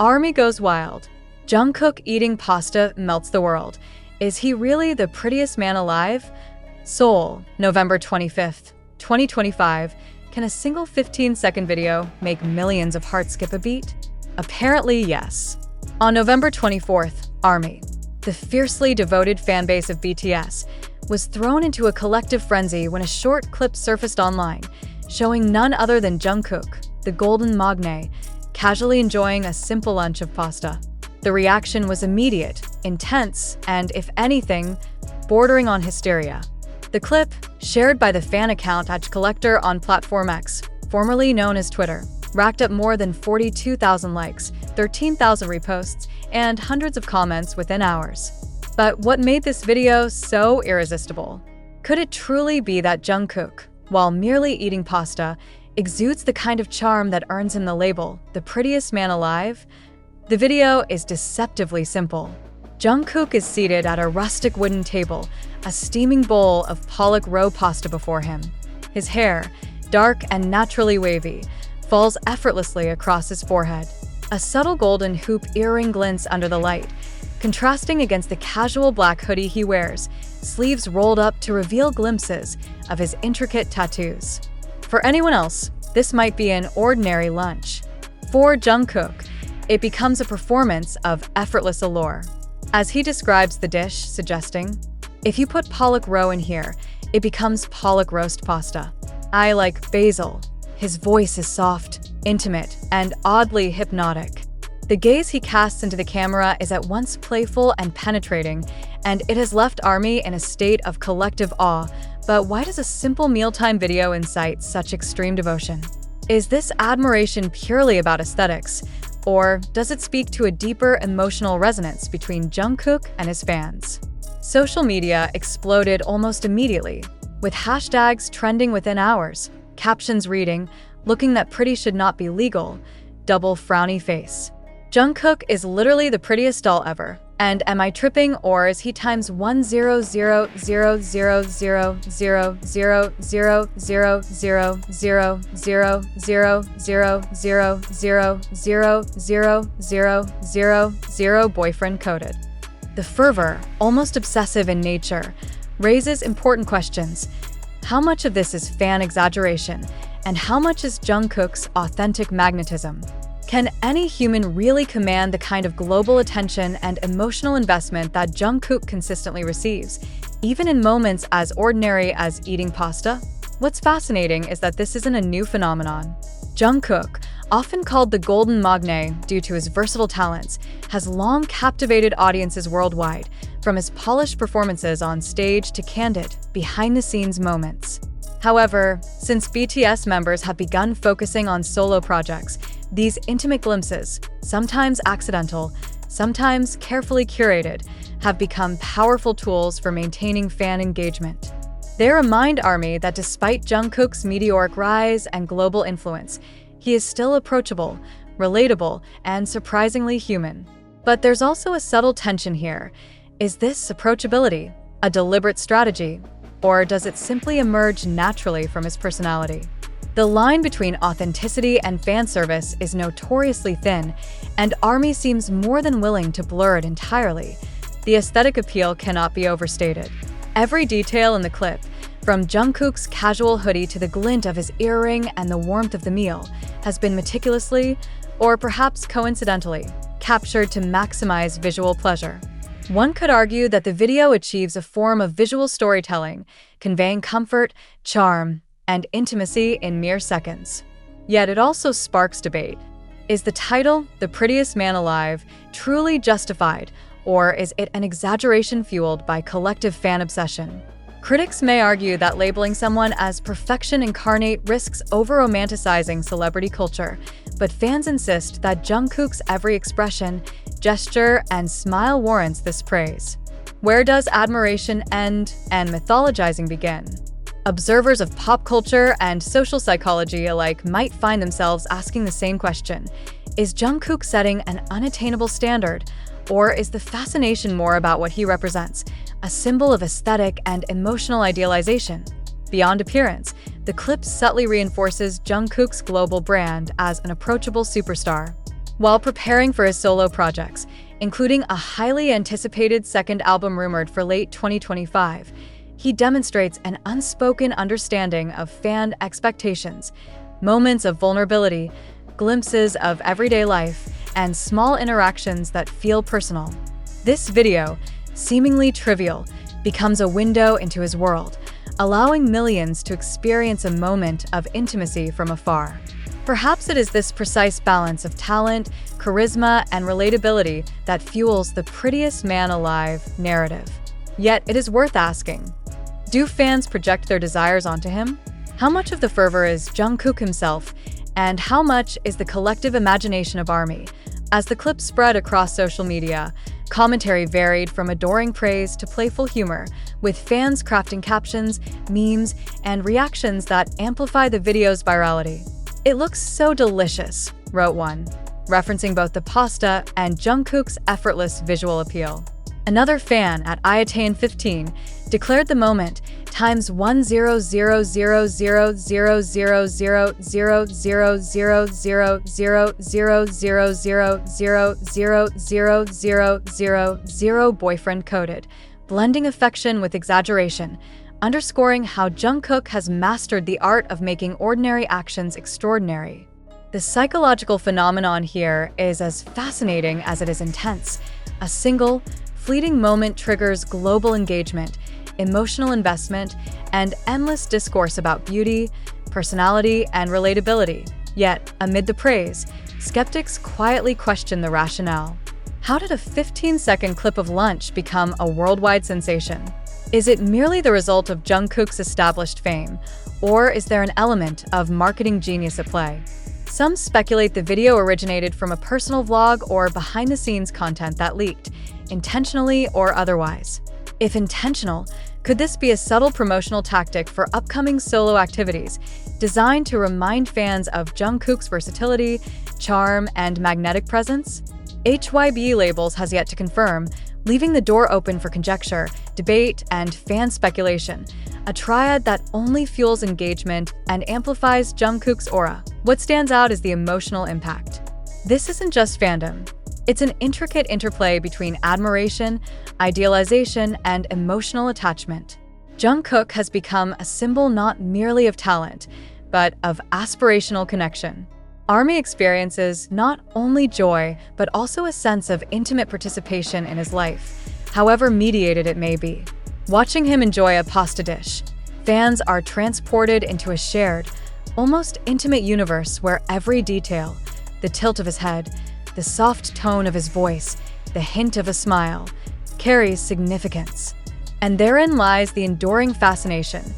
ARMY goes wild. Jungkook eating pasta melts the world. Is he really the prettiest man alive? Seoul, November 25th, 2025. Can a single 15-second video make millions of hearts skip a beat? Apparently, yes. On November 24th, ARMY, the fiercely devoted fanbase of BTS, was thrown into a collective frenzy when a short clip surfaced online, showing none other than Jungkook, the golden magne, casually enjoying a simple lunch of pasta. The reaction was immediate, intense, and, if anything, bordering on hysteria. The clip, shared by the fan account @collector on Platform X, formerly known as Twitter, racked up more than 42,000 likes, 13,000 reposts, and hundreds of comments within hours. But what made this video so irresistible? Could it truly be that Jungkook, while merely eating pasta, exudes the kind of charm that earns him the label, the prettiest man alive? The video is deceptively simple. Jungkook is seated at a rustic wooden table, a steaming bowl of Pollock roe pasta before him. His hair, dark and naturally wavy, falls effortlessly across his forehead. A subtle golden hoop earring glints under the light, contrasting against the casual black hoodie he wears, sleeves rolled up to reveal glimpses of his intricate tattoos. For anyone else, this might be an ordinary lunch. For Jungkook, it becomes a performance of effortless allure. As he describes the dish, suggesting, "If you put Pollock roe in here, it becomes Pollock roast pasta. I like basil." His voice is soft, intimate, and oddly hypnotic. The gaze he casts into the camera is at once playful and penetrating, and it has left ARMY in a state of collective awe. But why does a simple mealtime video incite such extreme devotion? Is this admiration purely about aesthetics, or does it speak to a deeper emotional resonance between Jungkook and his fans? Social media exploded almost immediately, with hashtags trending within hours, captions reading, "Looking that pretty should not be legal," double frowny face. Jungkook is literally the prettiest doll ever. And am I tripping, or is he times 100,000,000,000,000,000,000,000,000 boyfriend coded? The fervor, almost obsessive in nature, raises important questions. How much of this is fan exaggeration, and how much is Jungkook's authentic magnetism? Can any human really command the kind of global attention and emotional investment that Jungkook consistently receives, even in moments as ordinary as eating pasta? What's fascinating is that this isn't a new phenomenon. Jungkook, often called the golden magne due to his versatile talents, has long captivated audiences worldwide, from his polished performances on stage to candid, behind-the-scenes moments. However, since BTS members have begun focusing on solo projects, these intimate glimpses, sometimes accidental, sometimes carefully curated, have become powerful tools for maintaining fan engagement. They remind ARMY that despite Jungkook's meteoric rise and global influence, he is still approachable, relatable, and surprisingly human. But there's also a subtle tension here. Is this approachability a deliberate strategy, or does it simply emerge naturally from his personality? The line between authenticity and fan service is notoriously thin, and ARMY seems more than willing to blur it entirely. The aesthetic appeal cannot be overstated. Every detail in the clip, from Jungkook's casual hoodie to the glint of his earring and the warmth of the meal, has been meticulously, or perhaps coincidentally, captured to maximize visual pleasure. One could argue that the video achieves a form of visual storytelling, conveying comfort, charm, and intimacy in mere seconds. Yet it also sparks debate. Is the title, "The Prettiest Man Alive," truly justified, or is it an exaggeration fueled by collective fan obsession? Critics may argue that labeling someone as perfection incarnate risks over-romanticizing celebrity culture, but fans insist that Jungkook's every expression, gesture, and smile warrants this praise. Where does admiration end and mythologizing begin? Observers of pop culture and social psychology alike might find themselves asking the same question. Is Jungkook setting an unattainable standard, or is the fascination more about what he represents, a symbol of aesthetic and emotional idealization? Beyond appearance, the clip subtly reinforces Jungkook's global brand as an approachable superstar. While preparing for his solo projects, including a highly anticipated second album rumored for late 2025, he demonstrates an unspoken understanding of fan expectations, moments of vulnerability, glimpses of everyday life, and small interactions that feel personal. This video, seemingly trivial, becomes a window into his world, allowing millions to experience a moment of intimacy from afar. Perhaps it is this precise balance of talent, charisma, and relatability that fuels the prettiest man alive narrative. Yet it is worth asking, do fans project their desires onto him? How much of the fervor is JUNGKOOK himself, and how much is the collective imagination of ARMY? As the clip spread across social media, commentary varied from adoring praise to playful humor, with fans crafting captions, memes, and reactions that amplify the video's virality. "It looks so delicious," wrote one, referencing both the pasta and JUNGKOOK's effortless visual appeal. Another fan at iataehyung15 declared the moment times 100,000,000,000,000,000,000,000,000 boyfriend coded, blending affection with exaggeration, underscoring how JUNGKOOK has mastered the art of making ordinary actions extraordinary. The psychological phenomenon here is as fascinating as it is intense. A single, fleeting moment triggers global engagement, emotional investment, and endless discourse about beauty, personality, and relatability. Yet, amid the praise, skeptics quietly question the rationale. How did a 15-second clip of lunch become a worldwide sensation? Is it merely the result of JUNGKOOK's established fame, or is there an element of marketing genius at play? Some speculate the video originated from a personal vlog or behind-the-scenes content that leaked, intentionally or otherwise. If intentional, could this be a subtle promotional tactic for upcoming solo activities, designed to remind fans of JUNGKOOK's versatility, charm, and magnetic presence? HYB Labels has yet to confirm, leaving the door open for conjecture, debate, and fan speculation, a triad that only fuels engagement and amplifies JUNGKOOK's aura. What stands out is the emotional impact. This isn't just fandom. It's an intricate interplay between admiration, idealization, and emotional attachment. JUNGKOOK has become a symbol not merely of talent, but of aspirational connection. ARMY experiences not only joy, but also a sense of intimate participation in his life, however mediated it may be. Watching him enjoy a pasta dish, fans are transported into a shared, almost intimate universe where every detail, the tilt of his head, the soft tone of his voice, the hint of a smile, carries significance. And therein lies the enduring fascination.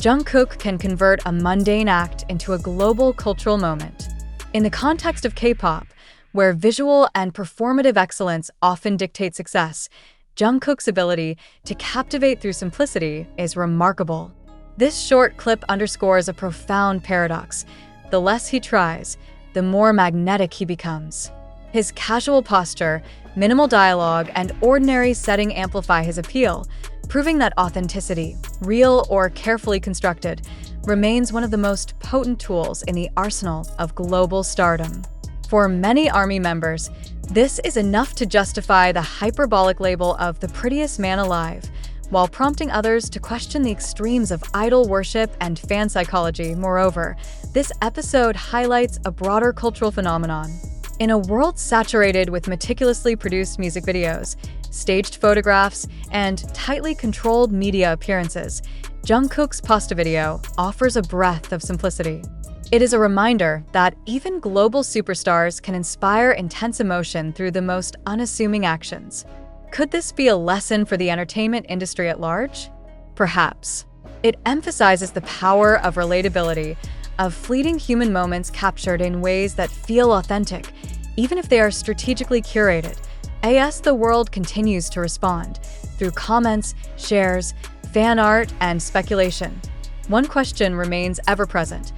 JUNGKOOK can convert a mundane act into a global cultural moment. In the context of K-pop, where visual and performative excellence often dictate success, JUNGKOOK's ability to captivate through simplicity is remarkable. This short clip underscores a profound paradox. The less he tries, the more magnetic he becomes. His casual posture, minimal dialogue, and ordinary setting amplify his appeal, proving that authenticity, real or carefully constructed, remains one of the most potent tools in the arsenal of global stardom. For many ARMY members, this is enough to justify the hyperbolic label of the prettiest man alive, while prompting others to question the extremes of idol worship and fan psychology. Moreover, this episode highlights a broader cultural phenomenon. In a world saturated with meticulously produced music videos, staged photographs, and tightly controlled media appearances, JUNGKOOK's pasta video offers a breath of simplicity. It is a reminder that even global superstars can inspire intense emotion through the most unassuming actions. Could this be a lesson for the entertainment industry at large? Perhaps. It emphasizes the power of relatability, of fleeting human moments captured in ways that feel authentic, even if they are strategically curated. As the world continues to respond, through comments, shares, fan art, and speculation, one question remains ever present.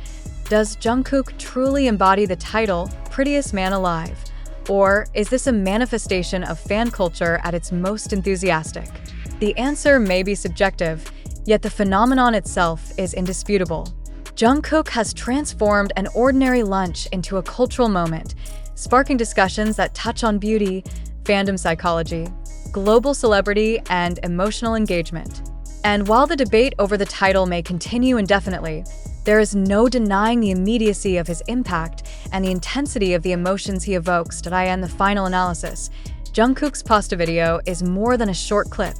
Does JUNGKOOK truly embody the title, Prettiest Man Alive? Or is this a manifestation of fan culture at its most enthusiastic? The answer may be subjective, yet the phenomenon itself is indisputable. JUNGKOOK has transformed an ordinary lunch into a cultural moment, sparking discussions that touch on beauty, fandom psychology, global celebrity, and emotional engagement. And while the debate over the title may continue indefinitely, there is no denying the immediacy of his impact and the intensity of the emotions he evokes. In the final analysis, Jungkook's pasta video is more than a short clip.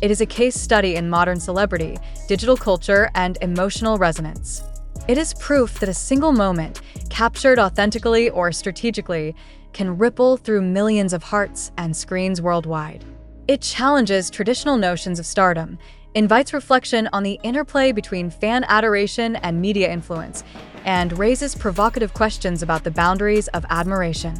It is a case study in modern celebrity, digital culture, and emotional resonance. It is proof that a single moment, captured authentically or strategically, can ripple through millions of hearts and screens worldwide. It challenges traditional notions of stardom, invites reflection on the interplay between fan adoration and media influence, and raises provocative questions about the boundaries of admiration.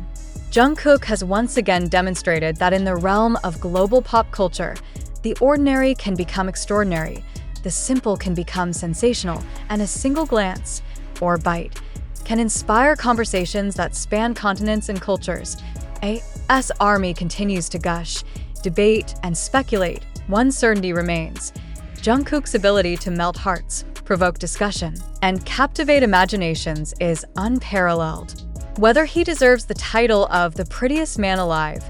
Jungkook has once again demonstrated that in the realm of global pop culture, the ordinary can become extraordinary, the simple can become sensational, and a single glance, or bite, can inspire conversations that span continents and cultures. AS Army continues to gush, debate, and speculate. One certainty remains: Jungkook's ability to melt hearts, provoke discussion, and captivate imaginations is unparalleled. Whether he deserves the title of the prettiest man alive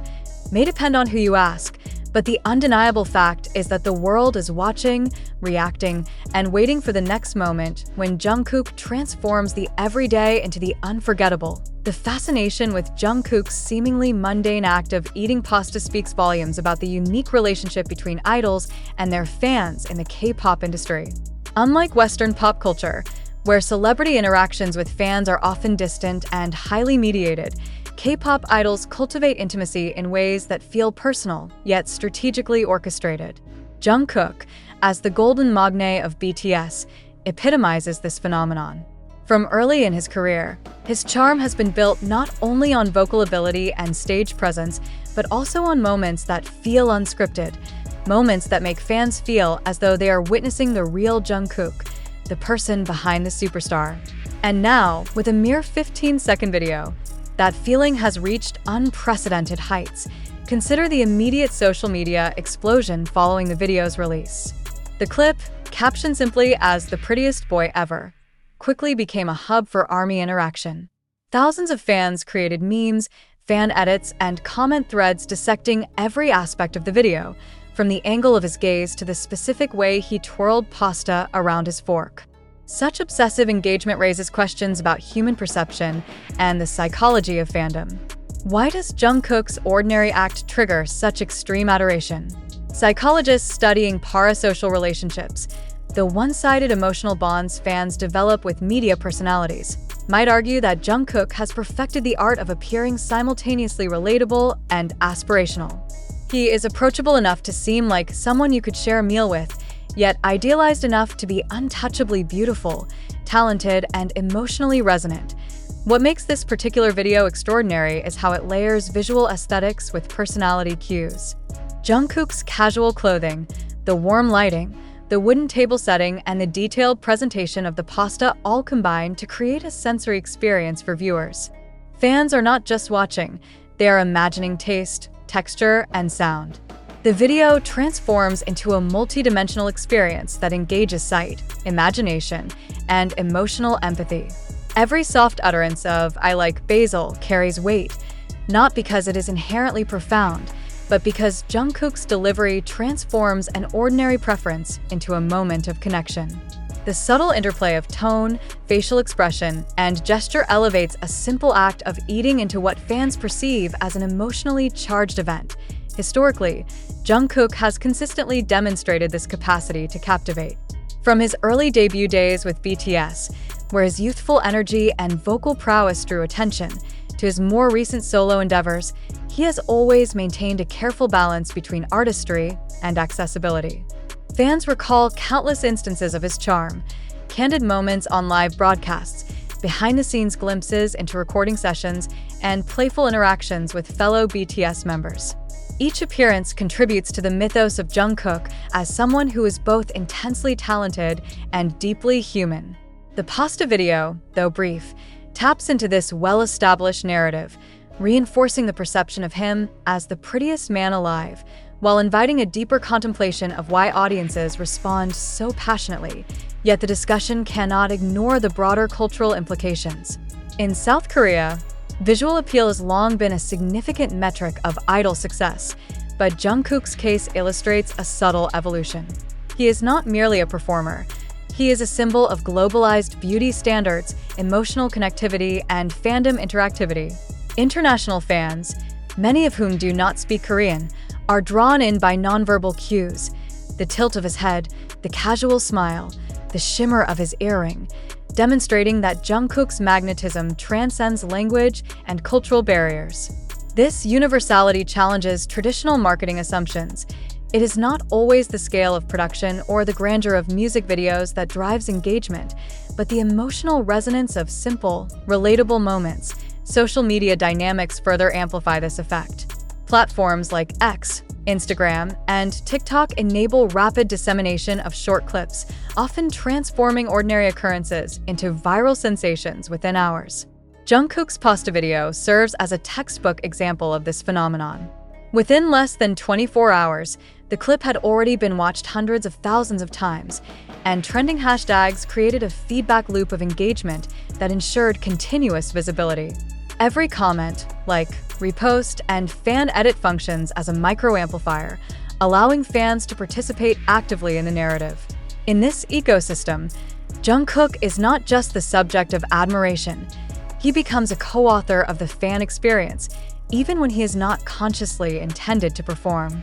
may depend on who you ask, but the undeniable fact is that the world is watching, reacting, and waiting for the next moment when Jungkook transforms the everyday into the unforgettable. The fascination with Jungkook's seemingly mundane act of eating pasta speaks volumes about the unique relationship between idols and their fans in the K-pop industry. Unlike Western pop culture, where celebrity interactions with fans are often distant and highly mediated, K-pop idols cultivate intimacy in ways that feel personal, yet strategically orchestrated. Jungkook, as the golden magne of BTS, epitomizes this phenomenon. From early in his career, his charm has been built not only on vocal ability and stage presence, but also on moments that feel unscripted, moments that make fans feel as though they are witnessing the real Jungkook, the person behind the superstar. And now, with a mere 15-second video, that feeling has reached unprecedented heights. Consider the immediate social media explosion following the video's release. The clip, captioned simply as "the prettiest boy ever," quickly became a hub for ARMY interaction. Thousands of fans created memes, fan edits, and comment threads dissecting every aspect of the video, from the angle of his gaze to the specific way he twirled pasta around his fork. Such obsessive engagement raises questions about human perception and the psychology of fandom. Why does Jungkook's ordinary act trigger such extreme adoration? Psychologists studying parasocial relationships, the one-sided emotional bonds fans develop with media personalities, might argue that Jungkook has perfected the art of appearing simultaneously relatable and aspirational. He is approachable enough to seem like someone you could share a meal with, yet idealized enough to be untouchably beautiful, talented, and emotionally resonant. What makes this particular video extraordinary is how it layers visual aesthetics with personality cues. Jungkook's casual clothing, the warm lighting, the wooden table setting, and the detailed presentation of the pasta all combine to create a sensory experience for viewers. Fans are not just watching, they are imagining taste, texture, and sound. The video transforms into a multi-dimensional experience that engages sight, imagination, and emotional empathy. Every soft utterance of "I like basil" carries weight, not because it is inherently profound, but because Jungkook's delivery transforms an ordinary preference into a moment of connection. The subtle interplay of tone, facial expression, and gesture elevates a simple act of eating into what fans perceive as an emotionally charged event. Historically, Jungkook has consistently demonstrated this capacity to captivate. From his early debut days with BTS, where his youthful energy and vocal prowess drew attention, to his more recent solo endeavors, he has always maintained a careful balance between artistry and accessibility. Fans recall countless instances of his charm, candid moments on live broadcasts, behind-the-scenes glimpses into recording sessions, and playful interactions with fellow BTS members. Each appearance contributes to the mythos of Jungkook as someone who is both intensely talented and deeply human. The pasta video, though brief, taps into this well-established narrative, reinforcing the perception of him as the prettiest man alive, while inviting a deeper contemplation of why audiences respond so passionately. Yet the discussion cannot ignore the broader cultural implications. In South Korea, Visual appeal has long been a significant metric of idol success, but Jungkook's case illustrates a subtle evolution. He is not merely a performer. He is a symbol of globalized beauty standards, emotional connectivity, and fandom interactivity. International fans, many of whom do not speak Korean, are drawn in by nonverbal cues: the tilt of his head, the casual smile, the shimmer of his earring, demonstrating that Jungkook's magnetism transcends language and cultural barriers. This universality challenges traditional marketing assumptions. It is not always the scale of production or the grandeur of music videos that drives engagement, but the emotional resonance of simple, relatable moments. Social media dynamics further amplify this effect. Platforms like X, Instagram, and TikTok enable rapid dissemination of short clips, often transforming ordinary occurrences into viral sensations within hours. Jungkook's pasta video serves as a textbook example of this phenomenon. Within less than 24 hours, the clip had already been watched hundreds of thousands of times, and trending hashtags created a feedback loop of engagement that ensured continuous visibility. Every comment, like, repost, and fan edit functions as a micro-amplifier, allowing fans to participate actively in the narrative. In this ecosystem, Jungkook is not just the subject of admiration. He becomes a co-author of the fan experience, even when he is not consciously intended to perform.